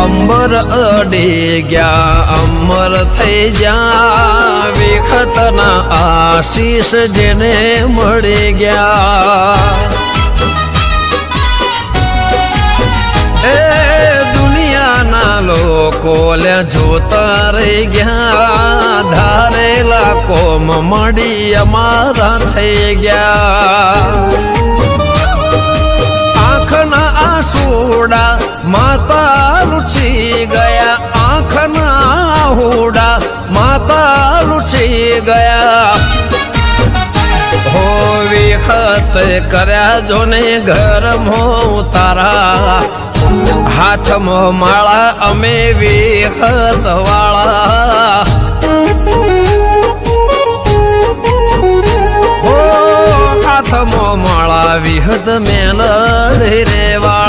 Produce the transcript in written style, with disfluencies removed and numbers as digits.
અંબર અડી ગયા અમર થઈ જા વિખતના આશીષ જેને મળી ગયા એ દુનિયાના લોકો લે જોતા રહી ગયા ધારેલા કોમ મળી અમારા થઈ ગયા આંખના આંસુડા માતા લૂછી ગયા આંખના હુડા માતા લૂછી ગયા હો વિખત કર્યા જોને ઘરમાં તારા હાથમાં માળા અમે વિખત વાળા હો હાથમાં માળા વિહત મેલડી રે વાળા